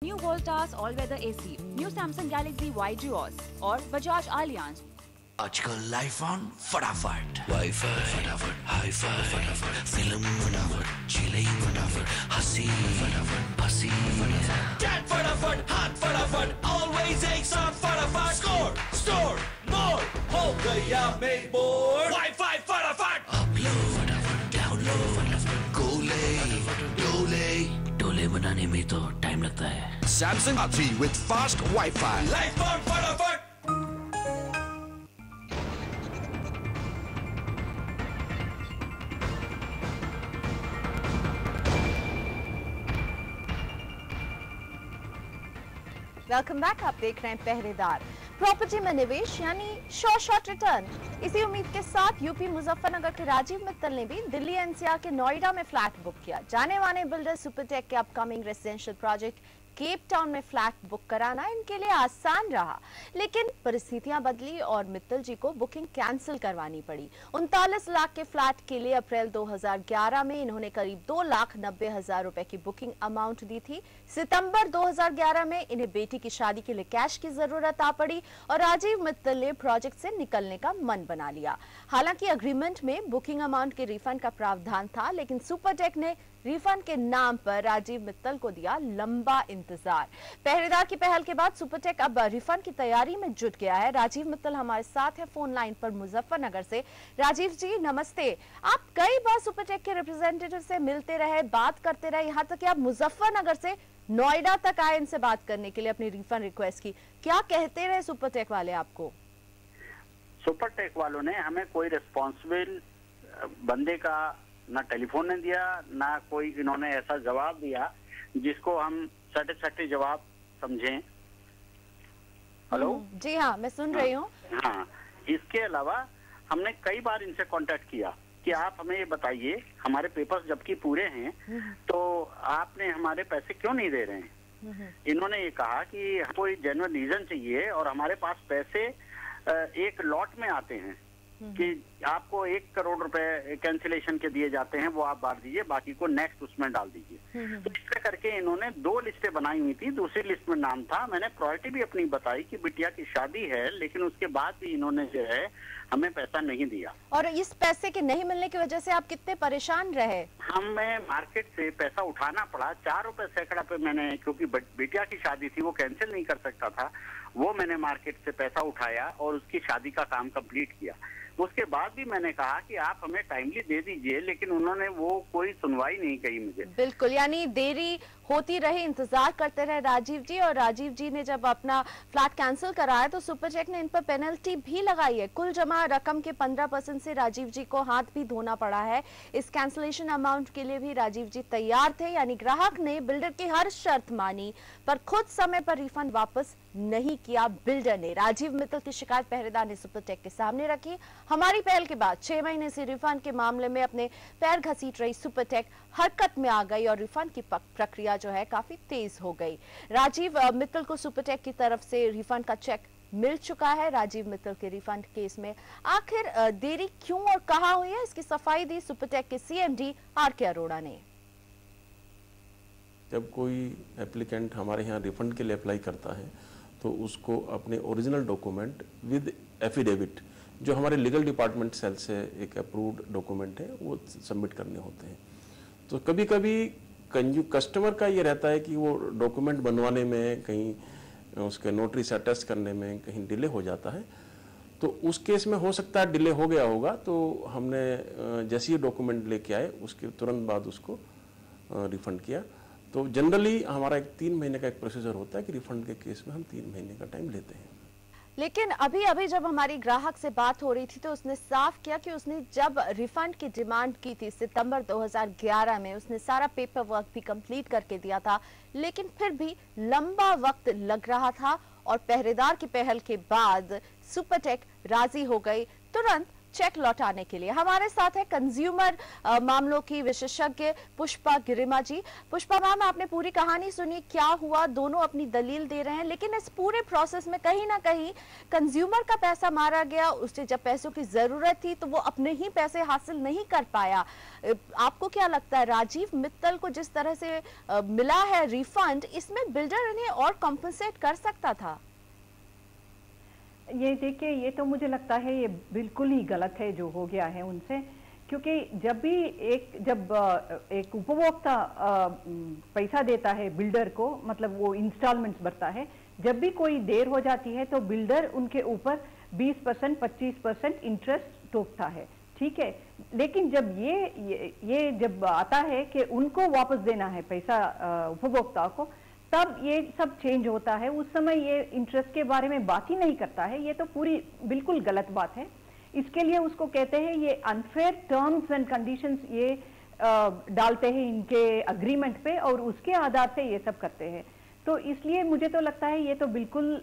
New Voltas all-weather AC, new Samsung Galaxy Y Duos और Bajaj Allianz। आजकल life on फटाफट, wifi फटाफट, hi-fi फटाफट, फिल्म फटाफट, चिलिंग फटाफट, हंसी फटाफट, हंसी चैट फटाफट, हाथ फटाफट, ऑलवेज एक साथ फटाफट, स्कोर स्टोर मोर हो गया मेल बोर्ड, वाईफाई फटाफट, अपलोड फटाफट, डाउनलोड फटाफट, डोले बनाने में तो टाइम लगता है। Samsung Galaxy with fast Wi-Fi. Life on फटाफट। Welcome back. आप देख रहे हैं पहरेदार। प्रॉपर्टी में निवेश यानी शॉर्ट रिटर्न। इसी उम्मीद के साथ यूपी मुजफ्फरनगर के राजीव मित्तल ने भी दिल्ली एनसीआर के नोएडा में फ्लैट बुक किया। जाने माने बिल्डर सुपरटेक के upcoming residential project Cape Town में फ्लैट बुक कराना इनके लिए आसान रहा, लेकिन परिस्थितियां बदली और मित्तल जी को बुकिंग कैंसिल करवानी पड़ी। 39 लाख के फ्लैट के लिए अप्रैल 2011 में इन्होंने करीब 2,90,000 रुपए की बुकिंग अमाउंट दी थी। सितंबर 2011 में इन्हें बेटी की शादी के लिए कैश की जरूरत आ पड़ी और राजीव मित्तल ने प्रोजेक्ट से निकलने का मन बना लिया। हालांकि अग्रीमेंट में बुकिंग अमाउंट के रिफंड का प्रावधान था, लेकिन सुपरटेक ने रिफंड के नाम पर राजीव मित्तल को दिया लंबा इंतजार। पहरेदार की पहल के बाद सुपरटेक अब रिफंड की तैयारी में जुट गया है। राजीव मित्तल हमारे साथ है फोन लाइन पर मुजफ्फरनगर से। राजीव जी नमस्ते। आप कई बार सुपरटेक के रिप्रेजेंटेटिव से मिलते रहे, बात करते रहे, यहाँ तक कि आप मुजफ्फरनगर से नोएडा तक आए इनसे बात करने के लिए अपनी रिफंड रिक्वेस्ट की। क्या कहते रहे सुपरटेक वाले आपको? सुपरटेक वालों ने हमें कोई रिस्पॉन्सिबल बंदे का ना टेलीफोन ने दिया, ना कोई इन्होंने ऐसा जवाब दिया जिसको हम सटे जवाब समझें। हेलो जी हाँ, मैं सुन रही हूँ। हाँ, इसके अलावा हमने कई बार इनसे कांटेक्ट किया कि आप हमें ये बताइए, हमारे पेपर्स जबकि पूरे हैं तो आपने हमारे पैसे क्यों नहीं दे रहे हैं। इन्होंने ये कहा कि कोई जेन्युइन रीजन चाहिए और हमारे पास पैसे एक लॉट में आते हैं कि आपको 1 करोड़ रुपए कैंसिलेशन के दिए जाते हैं, वो आप बांट दीजिए, बाकी को नेक्स्ट उसमें डाल दीजिए। तो इस तरह करके इन्होंने 2 लिस्टें बनाई हुई थी। दूसरी लिस्ट में नाम था, मैंने प्रायोरिटी भी अपनी बताई कि बिटिया की शादी है, लेकिन उसके बाद भी इन्होंने जो है हमें पैसा नहीं दिया। और इस पैसे के नहीं मिलने की वजह से आप कितने परेशान रहे? हमें मार्केट से पैसा उठाना पड़ा। 4 रुपए सैकड़ा पे मैंने, क्योंकि बिटिया की शादी थी वो कैंसिल नहीं कर सकता था, वो मैंने मार्केट से पैसा उठाया और उसकी शादी का काम कंप्लीट किया। उसके बाद भी मैंने कहा कि आप हमें टाइमली दे दीजिए, लेकिन उन्होंने वो कोई सुनवाई नहीं की मुझे। बिल्कुल, यानी देरी होती रही, इंतजार करते रहे राजीव जी। और राजीव जी ने जब अपना फ्लैट कैंसिल कराया तो सुपरटेक ने इन पर पेनल्टी भी लगाई है। कुल जमा रकम के 15% से राजीव जी को हाथ भी धोना पड़ा है। इस कैंसिलेशन अमाउंट के लिए भी राजीव जी तैयार थे, यानी ग्राहक ने बिल्डर की हर शर्त मानी पर खुद समय पर रिफंड वापस नहीं किया बिल्डर ने। राजीव मित्तल की शिकायत पहरेदार ने सुपरटेक के सामने रखी। हमारी पहल के बाद 6 महीने से रिफंड के मामले में अपने पैर घसीट रही सुपरटेक हरकत में आ गई और रिफंड की प्रक्रिया जो है काफी तेज हो गई। राजीव मित्तल को सुपरटेक की तरफ से रिफंड का चेक मिल चुका है। राजीव मित्तल के रिफंड केस में आखिर देरी क्यों और कहां हुई है, इसकी सफाई दी सुपरटेक के सीएमडी आर.के. अरोड़ा ने। जब कोई एप्लीकेंट हमारे यहाँ रिफंड के लिए अप्लाई करता है तो उसको अपने ओरिजिनल डॉक्यूमेंट विद एफिडेविट, जो हमारे लीगल डिपार्टमेंट सेल से एक अप्रूव्ड डॉक्यूमेंट है, वो सबमिट करने होते हैं। तो कभी कभी कस्टमर का ये रहता है कि वो डॉक्यूमेंट बनवाने में, कहीं उसके नोटरी से अटैच करने में कहीं डिले हो जाता है। तो उस केस में हो सकता है डिले हो गया होगा, तो हमने जैसे ही डॉक्यूमेंट लेके आए उसके तुरंत बाद उसको रिफंड किया। तो जनरली हमारा 3 महीने का एक प्रोसीजर होता है कि रिफंड के केस में हम 3 महीने का टाइम लेते हैं। लेकिन अभी जब हमारी ग्राहक से बात हो रही थी तो उसने साफ किया कि उसने जब रिफंड की डिमांड की थी सितंबर 2011 में, उसने सारा पेपर वर्क भी कंप्लीट करके दिया था, लेकिन फिर भी लंबा वक्त लग रहा था। और पहरेदार की पहल के बाद सुपरटेक राजी हो गई, तुरंत चेक लौटाने के लिए। हमारे साथ है कंज्यूमर मामलों की विशेषज्ञ पुष्पा गिरिमा जी। पुष्पा मैम, आपने पूरी कहानी सुनी, क्या हुआ, दोनों अपनी दलील दे रहे हैं, लेकिन इस पूरे प्रोसेस में कहीं ना कहीं कंज्यूमर का पैसा मारा गया। उसे जब पैसों की जरूरत थी तो वो अपने ही पैसे हासिल नहीं कर पाया। आपको क्या लगता है, राजीव मित्तल को जिस तरह से मिला है रिफंड, इसमें बिल्डर इन्हें और कॉम्पनसेट कर सकता था? ये देखिए, ये तो मुझे लगता है ये बिल्कुल ही गलत है जो हो गया है उनसे, क्योंकि जब भी एक उपभोक्ता पैसा देता है बिल्डर को, मतलब वो इंस्टॉलमेंट्स भरता है, जब भी कोई देर हो जाती है तो बिल्डर उनके ऊपर 20% 25% इंटरेस्ट टोकता है, ठीक है। लेकिन जब ये जब आता है कि उनको वापस देना है पैसा उपभोक्ता को, तब ये सब चेंज होता है। उस समय ये इंटरेस्ट के बारे में बात ही नहीं करता है। ये तो पूरी बिल्कुल गलत बात है। इसके लिए उसको कहते हैं ये अनफेयर टर्म्स एंड कंडीशंस ये डालते हैं इनके अग्रीमेंट पे, और उसके आधार से ये सब करते हैं। तो इसलिए मुझे तो लगता है ये तो बिल्कुल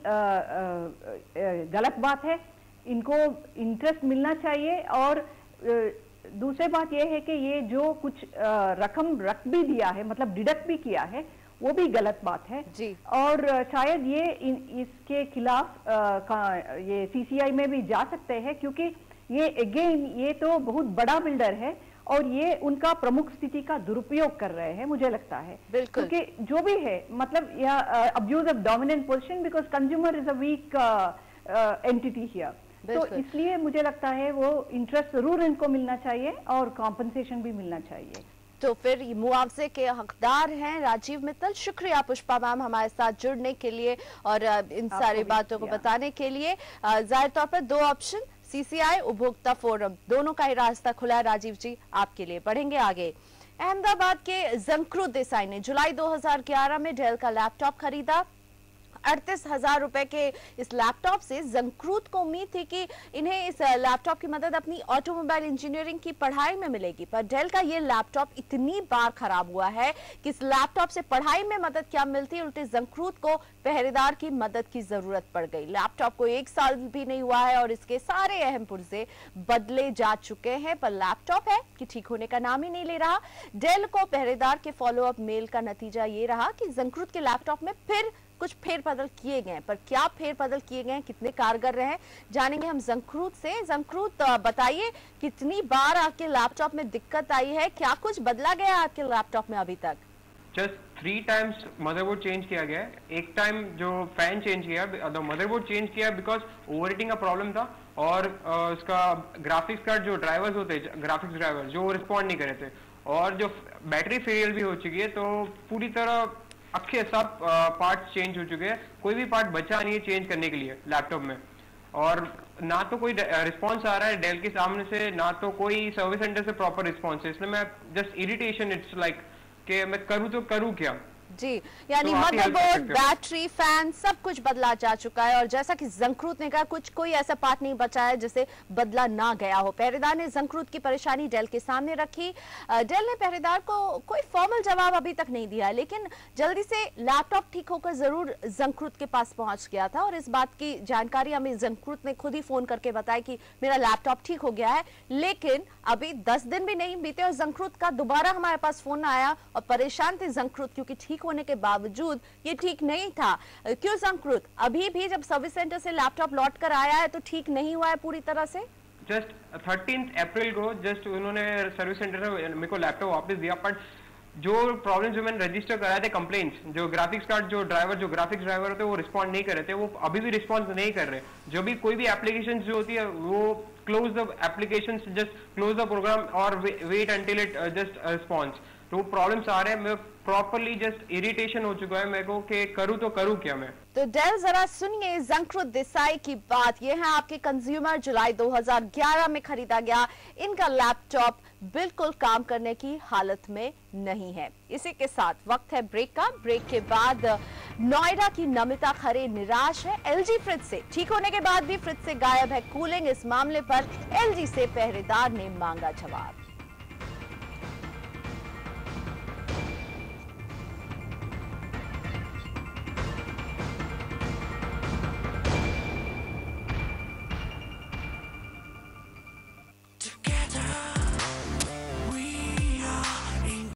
गलत बात है। इनको इंटरेस्ट मिलना चाहिए। और दूसरी बात ये है कि ये जो कुछ रकम रख भी दिया है, मतलब डिडक्ट भी किया है, वो भी गलत बात है जी। और शायद ये इसके खिलाफ ये सीसीआई में भी जा सकते हैं, क्योंकि ये अगेन ये तो बहुत बड़ा बिल्डर है और ये उनका प्रमुख स्थिति का दुरुपयोग कर रहे हैं, मुझे लगता है। क्योंकि जो भी है, मतलब यह abuse of dominant position, because consumer is a weak entity here. तो इसलिए मुझे लगता है वो इंटरेस्ट जरूर इनको मिलना चाहिए और कॉम्पनसेशन भी मिलना चाहिए। तो फिर मुआवजे के हकदार हैं राजीव मित्तल। शुक्रिया पुष्पा मैम हमारे साथ जुड़ने के लिए और इन सारी बातों को बताने के लिए। जाहिर तौर पर दो ऑप्शन, सीसीआई, उपभोक्ता फोरम, दोनों का ही रास्ता खुला है राजीव जी आपके लिए। बढ़ेंगे आगे। अहमदाबाद के जंक्रुत देसाई ने जुलाई 2011 में डेल का लैपटॉप खरीदा। 38,000 रुपए के इस लैपटॉप से जंक्रुत को उम्मीद थी कि इन्हें इस लैपटॉप की मदद अपनी ऑटोमोबाइल इंजीनियरिंग की पढ़ाई में मिलेगी, पर डेल का ये लैपटॉप इतनी बार खराब हुआ है कि इस लैपटॉप से पढ़ाई में मदद क्या मिलती, उल्टे जंक्रुत को पहरेदार की मदद की जरूरत पड़ गई। लैपटॉप को 1 साल भी नहीं हुआ है और इसके सारे अहम पुर्जे बदले जा चुके हैं, पर लैपटॉप है कि ठीक होने का नाम ही नहीं ले रहा। डेल को पहरेदार के फॉलोअप मेल का नतीजा ये रहा कि जंक्रुत के लैपटॉप में फिर कुछ फेरबदल किए गए, पर क्या फेरबदल किए गए, कितने कारगर रहे, जानेंगे हम जंक्रुत से। जंक्रुत बताइए, कितनी बार आपके लैपटॉप में दिक्कत आई है, क्या कुछ बदला गया आपके लैपटॉप में अभी तक? जस्ट 3 टाइम्स मदरबोर्ड चेंज किया गया है। एक टाइम जो फैन चेंज किया, मदरबोर्ड चेंज किया बिकॉज ओवरहीटिंग का प्रॉब्लम था, और उसका ग्राफिक्स कार्ड जो ड्राइवर्स होते हैं, ग्राफिक्स ड्राइवर जो रिस्पॉन्ड नहीं कर रहे थे, और जो बैटरी फेलियर भी हो चुकी है। तो पूरी तरह अक्खे सब पार्ट्स चेंज हो चुके हैं, कोई भी पार्ट बचा नहीं है चेंज करने के लिए लैपटॉप में। और ना तो कोई रिस्पांस आ रहा है डेल के सामने से, ना तो कोई सर्विस सेंटर से प्रॉपर रिस्पांस है। इसलिए मैं जस्ट इरिटेशन, इट्स लाइक कि मैं करूँ तो करूँ क्या जी। यानी तो मदरबोर्ड, बैटरी, फैन सब कुछ बदला जा चुका है, और जैसा कि जंक्रुत ने कहा, कोई ऐसा पार्ट नहीं बचा है जिसे बदला ना गया हो। पहरेदार ने जंक्रुत की परेशानी डेल के सामने रखी। डेल ने पहरेदार को कोई फॉर्मल जवाब अभी तक नहीं दिया, लेकिन जल्दी से लैपटॉप ठीक होकर जरूर जंक्रुत के पास पहुंच गया था, और इस बात की जानकारी हमें जंक्रुत ने खुद ही फोन करके बताया कि मेरा लैपटॉप ठीक हो गया है। लेकिन अभी 10 दिन भी नहीं बीते और जंक्रुत का दोबारा हमारे पास फोन आया, और परेशान थे जंक्रुत, क्योंकि ठीक होने के बावजूद ये ठीक नहीं था। क्यों जंक्रुत, अभी भी जब सर्विस सेंटर से लैपटॉप लौट कर आया है तो ठीक नहीं हुआ है पूरी तरह से? जस्ट 13 अप्रैल को जस्ट उन्होंने सर्विस सेंटर से मेरे को लैपटॉप वापस दिया, बट जो प्रॉब्लम जो मैंने रजिस्टर कराए थे कंप्लेंट्स, जो ग्राफिक्स कार्ड जो ग्राफिक्स ड्राइवर होते हैं वो रिस्पॉन्ड नहीं कर रहे थे, वो अभी भी रिस्पॉन्स नहीं कर रहे। जो भी कोई भी एप्लीकेशन जो होती है वो close the application, just close the program और wait until it just response. तो प्रॉब्लम्स आ रहे हैं, मैं प्रॉपरली जस्ट इरिटेशन हो चुका है मेरे को कि करूँ तो करूँ क्या मैं। तो डेल जरा सुनिए जंक्रुत देसाई की बात। ये है आपके कंज्यूमर, जुलाई 2011 में खरीदा गया, इनका लैपटॉप बिल्कुल काम करने की हालत में नहीं है। इसी के साथ वक्त है ब्रेक का। ब्रेक के बाद नोएडा की नमिता खरे निराश है एलजी फ्रिज से। ठीक होने के बाद भी फ्रिज से गायब है कूलिंग। इस मामले पर एलजी से पहरेदार ने मांगा जवाब।